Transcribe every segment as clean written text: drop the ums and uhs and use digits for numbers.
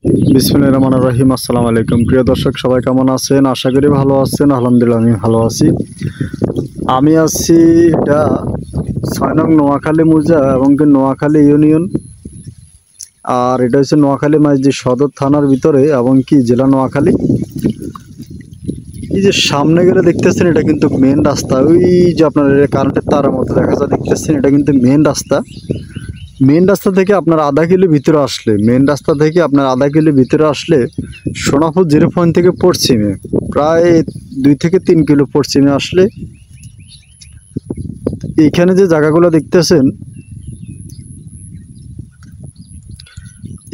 বিসমিল্লাহির রহমানির রহিম। আসসালামু আলাইকুম। প্রিয় দর্শক, সবাই কেমন আছেন? আশা করি ভালো আছেন। আলহামদুলিল্লাহ আমি ভালো আছি। আমি আছি এটা ৬ নং নোয়াখালী মৌজা এবং কি নোয়াখালী ইউনিয়ন। আর এটা হচ্ছে নোয়াখালী মসজিদ সদর থানার ভিতরে এবং কি জেলা নোয়াখালী। এই যে সামনে গেলে দেখতেছেন এটা কিন্তু মেন রাস্তা। ওই যে আপনার কারেন্টের তারের মতো দেখা যায় দেখতেছেন, এটা কিন্তু মেন রাস্তা। মেন রাস্তা থেকে আপনার আধা কিলো ভিতরে আসলে সোনাপুর 0 পয়েন্ট থেকে পশ্চিমে প্রায় 2 থেকে 3 কিলো পশ্চিমে আসলে এখানে যে জায়গাগুলো দেখতেছেন,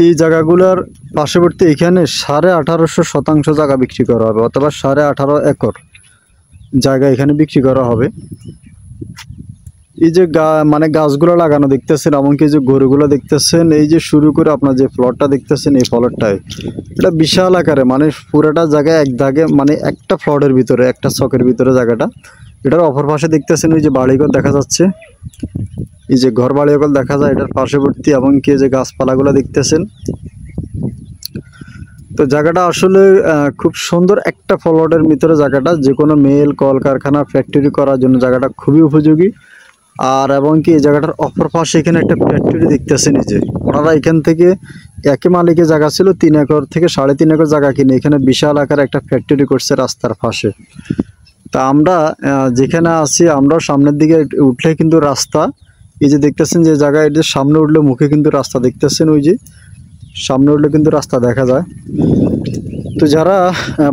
এই জায়গাগুলোর পার্শ্ববর্তী এখানে 1850 শতাংশ জায়গা বিক্রি করা হবে, অথবা 18.5 একর জায়গা এখানে বিক্রি করা হবে। এই যে মানে গাছগুলো লাগানো দেখতেছেন, এমনকি যে গরুগুলো দেখতেছেন, এই যে শুরু করে আপনার যে প্লটটা দেখতেছেন, এই প্লটটায় এটা বিশাল আকারে, মানে পুরোটা জায়গায় এক দাগে, মানে একটা প্লটের ভিতরে, একটা চকের ভিতরে জায়গাটা। এটার অপর পাশে দেখতেছেন ওই যে বাড়িঘর দেখা যাচ্ছে, এই যে ঘর বাড়িঘর দেখা যায় এটার পার্শ্ববর্তী, এমনকি যে গাছপালাগুলো দেখতেছেন। তো জায়গাটা আসলে খুব সুন্দর একটা প্লটের ভিতরে জায়গাটা, যে কোনো মেল কলকারখানা ফ্যাক্টরি করার জন্য জায়গাটা খুবই উপযোগী। আর এবং কি এই জায়গাটার অপর পাশে এখানে একটা ফ্যাক্টরি দেখতেছেন। এই যে ওনারা এখান থেকে একই মালিকের জায়গা ছিল 3 একর থেকে 3.5 একর জায়গা কিনে এখানে বিশাল আকারে একটা ফ্যাক্টরি করছে রাস্তার পাশে। তা আমরা যেখানে আছি, আমরাও সামনের দিকে উঠলে কিন্তু রাস্তা, এই যে দেখতেছেন যে জায়গায়, এটা সামনে উঠলে মুখে কিন্তু রাস্তা দেখতেছেন, ওই যে সামনে উঠলে কিন্তু রাস্তা দেখা যায়। তো যারা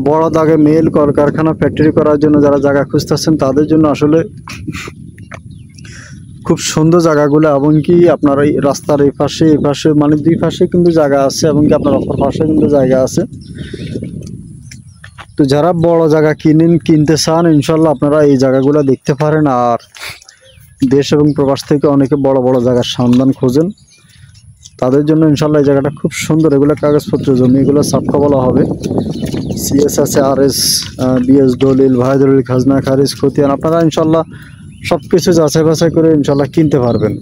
বড় দাগে মেল কলকারখানা ফ্যাক্টরি করার জন্য যারা জায়গা খুঁজতেছেন, তাদের জন্য আসলে খুব সুন্দর জায়গাগুলো। এবং কি আপনার এই রাস্তার এই পাশে মানে 2 পাশে কিন্তু জায়গা আছে, এবং কি আপনার অপর পাশে কিন্তু জায়গা আছে। তো যারা বড় জায়গা কিনতে চান, ইনশাল্লাহ আপনারা এই জায়গাগুলো দেখতে পারেন। আর দেশ এবং প্রবাস থেকে অনেকে বড় বড় জায়গার সন্ধান খোঁজেন, তাদের জন্য ইনশাল্লাহ এই জায়গাটা খুব সুন্দর। এগুলো কাগজপত্র জমি, এগুলো সাফকা বলা হবে। সিএস আছে, আরএস, বিএস দলিল, ভাই দলিল, খাজনা খারিজ, খতিয়ান, আপনারা ইনশাল্লাহ সব কিছু যাচাই বাছাই করে ইনশাল্লাহ কিনতে পারবেন।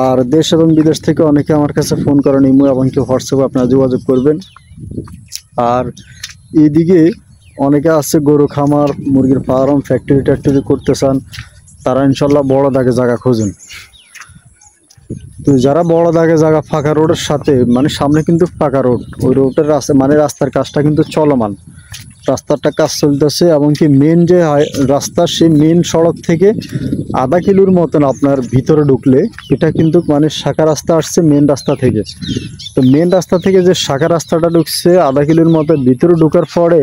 আর দেশ এবং বিদেশ থেকে অনেকে আমার কাছে ফোন করেন, ইমো এবং কি হোয়াটসঅ্যাপে আপনারা যোগাযোগ করবেন। আর এইদিকে অনেকে আছে গরু খামার, মুরগির ফার্ম, ফ্যাক্টরি করতে চান, তারা ইনশাল্লাহ বড় দাগে জায়গা খোঁজেন। তো যারা বড় দাগে জায়গা, ফাঁকা রোডের সাথে, মানে সামনে কিন্তু ফাঁকা রোড, ওই রোডের রাস্তা, মানে রাস্তার কাজটা কিন্তু চলমান, রাস্তাটা কাজ চলতেছে। এবং কি মেন যে রাস্তা, সেই মেন সড়ক থেকে আধা কিলোর মতন আপনার ভিতরে ঢুকলে, এটা কিন্তু মানে শাখা রাস্তা আসছে মেন রাস্তা থেকে। তো মেন রাস্তা থেকে যে শাখা রাস্তাটা ঢুকছে আধা কিলোর মতো ভিতরে ঢুকার পরে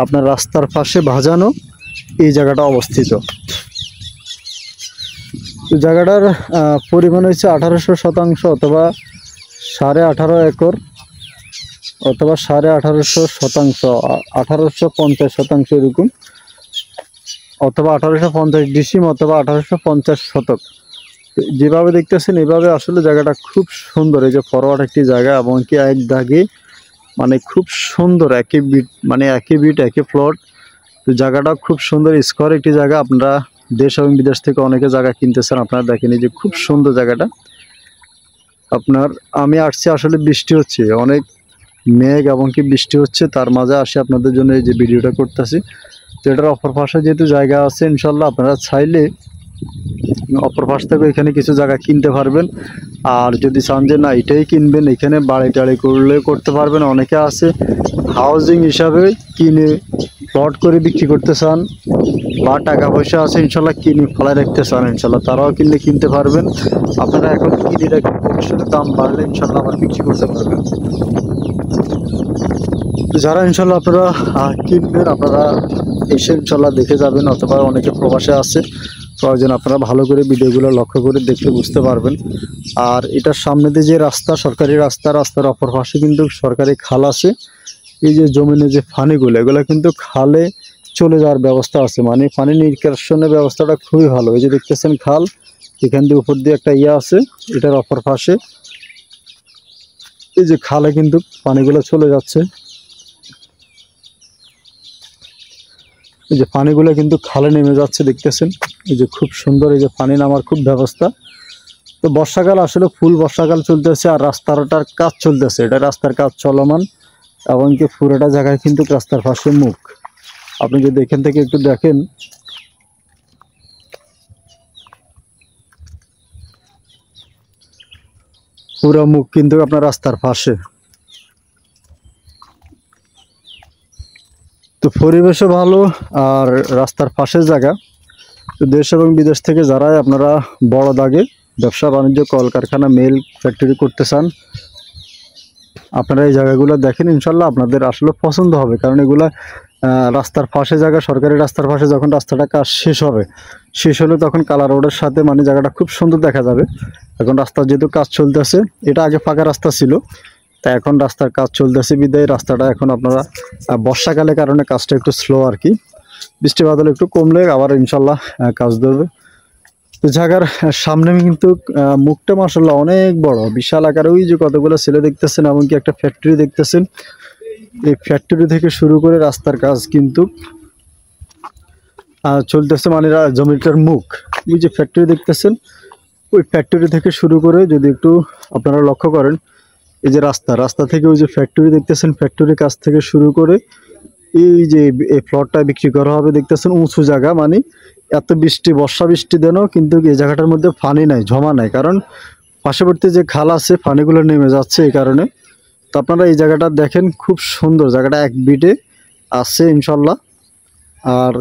আপনার রাস্তার পাশে ভাজানো এই জায়গাটা অবস্থিত। তো জায়গাটার পরিমাণ হচ্ছে 1800 শতাংশ, অথবা 18.5 একর, অথবা 1850 শতাংশ, 1850 শতাংশ এরকম, অথবা 1850 ডিসিম, অথবা 1850 শতক। যেভাবে দেখতেছেন এভাবে আসলে জায়গাটা খুব সুন্দর। এই যে ফরওয়ার্ড একটি জায়গা, এবং কি এক দাগে, মানে খুব সুন্দর, একই বিট একই প্লট। তো জায়গাটা খুব সুন্দর, স্কোয়ার একটি জায়গা। আপনারা দেশ এবং বিদেশ থেকে অনেকে জায়গা কিনতেছেন, আপনারা দেখেন এই যে খুব সুন্দর জায়গাটা। আপনার আমি আসছি, আসলে বৃষ্টি হচ্ছে, অনেক মেঘ এবং কি বৃষ্টি হচ্ছে, তার মাঝে আসি আপনাদের জন্য এই যে ভিডিওটা করতেছি। তো এটার অপর পাশে যেহেতু জায়গা আছে, ইনশাল্লাহ আপনারা চাইলে অপর পাশ থেকে এখানে কিছু জায়গা কিনতে পারবেন। আর যদি চান যে না এটাই কিনবেন, এখানে বাড়ি টাড়ি করলে করতে পারবেন। অনেকে আছে হাউজিং হিসাবে কিনে প্লট করে বিক্রি করতে চান, বা টাকা পয়সা আছে ইনশাল্লাহ কিনে ফলায় রাখতে চান, ইনশাল্লাহ তারাও কিনতে পারবেন। আপনারা এখন কিনে রাখেন, ভবিষ্যতে দাম বাড়লে ইনশাল্লাহ আবার বিক্রি করতে পারবেন। তো যারা ইনশাল্লাহ আপনারা কিনবেন, আপনারা এসে ইনশাল্লাহ দেখে যাবেন, অথবা অনেকে প্রবাসে আছে, প্রয়োজন আপনারা ভালো করে ভিডিওগুলো লক্ষ্য করে দেখলে বুঝতে পারবেন। আর এটার সামনে দিয়ে যে রাস্তা, সরকারি রাস্তা, রাস্তার অপর পাশে কিন্তু সরকারি খাল আছে। এই যে জমিনে যে পানিগুলো, এগুলো কিন্তু খালে চলে যাওয়ার ব্যবস্থা আছে, মানে পানি নিষ্কাশনের ব্যবস্থাটা খুবই ভালো। এই যে দেখতেছেন খাল, এখান দিয়ে উপর দিয়ে একটা আছে, এটার অপর পাশে এই যে খালে কিন্তু পানিগুলো চলে যাচ্ছে। এই যে পানিগুলো কিন্তু খালে নেমে যাচ্ছে দেখতেছেন, এই যে খুব সুন্দর, এই যে পানি নামার খুব ব্যবস্থা। তো তো বর্ষাকাল আসলে ফুল বর্ষাকাল চলতেছে আর রাস্তাটার কাজ চলতেছে, এটা রাস্তার কাজ চলমান এবং কি পুরোটা জায়গায় কিন্তু রাস্তার পাশে মুখ। আপনি যদি এখান থেকে একটু দেখেন, পুরো মুখ কিন্তু আপনার রাস্তার পাশে। তো পরিবেশও ভালো আর রাস্তার পাশের জায়গা। তো দেশ এবং বিদেশ থেকে যারাই আপনারা বড় দাগে ব্যবসা বাণিজ্য কলকারখানা মিল ফ্যাক্টরি করতে চান, আপনারা এই জায়গাগুলো দেখেন, ইনশাল্লাহ আপনাদের আসলে পছন্দ হবে। কারণ এগুলা রাস্তার পাশে জায়গা, সরকারি রাস্তার পাশে। যখন রাস্তাটা কাজ শেষ হলে তখন কালার রোডের সাথে মানে জায়গাটা খুব সুন্দর দেখা যাবে। এখন রাস্তার যেহেতু কাজ চলতেছে, এটা আগে ফাঁকা রাস্তা ছিল, তা এখন রাস্তার কাজ চলতেছে বিদায় রাস্তাটা এখন আপনারা বর্ষাকালের কারণে কাজটা একটু স্লো আর কি। বৃষ্টি বাদল একটু কমলে আবার ইনশাল্লাহ কাজ ধরবে। তো জায়গার সামনে কিন্তু মুখটা মাশাআল্লাহ অনেক বড়, বিশাল আকার। ওই যে কতগুলো ছেলে দেখতেছেন, এমনকি একটা ফ্যাক্টরি দেখতেছেন। এই ফ্যাক্টরি থেকে শুরু করে রাস্তার কাজ কিন্তু চলতেছে, মানে জমিটার মুখ। ওই যে ফ্যাক্টরি দেখতেছেন, ওই ফ্যাক্টরি থেকে শুরু করে যদি একটু আপনারা লক্ষ্য করেন, এই যে রাস্তা থেকে ওই যে ফ্যাক্টরি দেখতেছেন, ফ্যাক্টরির কাজ থেকে শুরু করে এই যে এই প্লটটা বিক্রি করা হবে দেখতেছেন, উঁচু জায়গা। মানে এত বৃষ্টি, বর্ষা বৃষ্টি দেনও কিন্তু এই জায়গাটার মধ্যে পানি নাই, জমা নাই, কারণ পার্শ্ববর্তী যে খাল আছে পানিগুলো নেমে যাচ্ছে এই কারণে। তো আপনারা এই জায়গাটা দেখেন, খুব সুন্দর জায়গাটা, এক বিটে আছে ইনশাল্লাহ। আর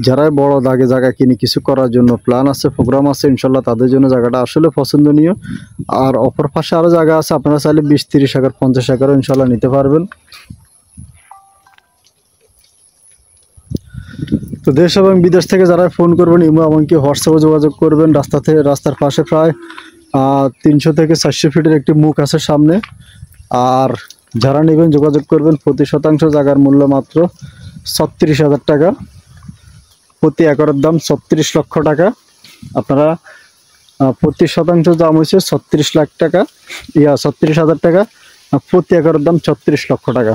যারা বড় দাগে জায়গা কিনে কিছু করার জন্য প্ল্যান আছে, প্রোগ্রাম আছে, ইনশাল্লাহ তাদের জন্য জায়গাটা আসলে পছন্দনীয়। আর অপর পাশে আরও জায়গা আছে, আপনারা চাইলে 20-30 একর 50 একরও ইনশাল্লাহ নিতে পারবেন। তো দেশ এবং বিদেশ থেকে যারা ফোন করবেন, ইমো এমনকি হোয়াটসঅ্যাপে যোগাযোগ করবেন। রাস্তার পাশে প্রায় 300 থেকে 400 ফিটের একটি মুখ আছে সামনে। আর যারা নেবেন যোগাযোগ করবেন। প্রতি শতাংশ জায়গার মূল্য মাত্র 36,000 টাকা, প্রতি একরের দাম 36 লক্ষ টাকা। আপনারা প্রতি শতাংশ দাম হয়েছে 36 লাখ টাকা, 36,000 টাকা, প্রতি একরের দাম 36 লক্ষ টাকা।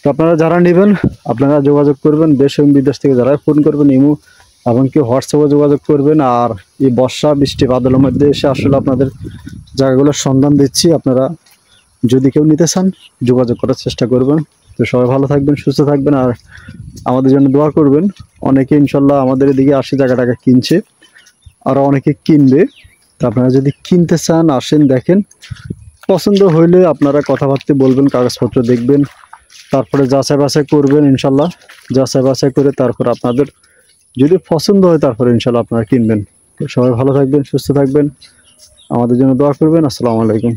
তো আপনারা যারা নেবেন আপনারা যোগাযোগ করবেন। দেশ এবং বিদেশ থেকে যারা ফোন করবেন, ইমো এমনকি হোয়াটসঅ্যাপে যোগাযোগ করবেন। আর এই বর্ষা বৃষ্টি বাদলের মধ্যে এসে আসলে আপনাদের জায়গাগুলোর সন্ধান দিচ্ছি। আপনারা যদি কেউ নিতে চান যোগাযোগ করার চেষ্টা করবেন। তো সবাই ভালো থাকবেন, সুস্থ থাকবেন, আর আমাদের জন্য দোয়া করবেন। অনেকে ইনশাল্লাহ আমাদের এদিকে আসে জায়গাটাকে কিনছে, আর অনেকে কিনবে। তো আপনারা যদি কিনতে চান আসেন, দেখেন, পছন্দ হইলে আপনারা কথাবার্তা বলবেন, কাগজপত্র দেখবেন, তারপরে যাচাই বাছাই করবেন। ইনশাল্লাহ যাচাই বাছাই করে তারপর আপনাদের যদি পছন্দ হয় তারপরে ইনশাল্লাহ আপনারা কিনবেন। তো সবাই ভালো থাকবেন, সুস্থ থাকবেন, আমাদের জন্য দোয়া করবেন। আসসালামু আলাইকুম।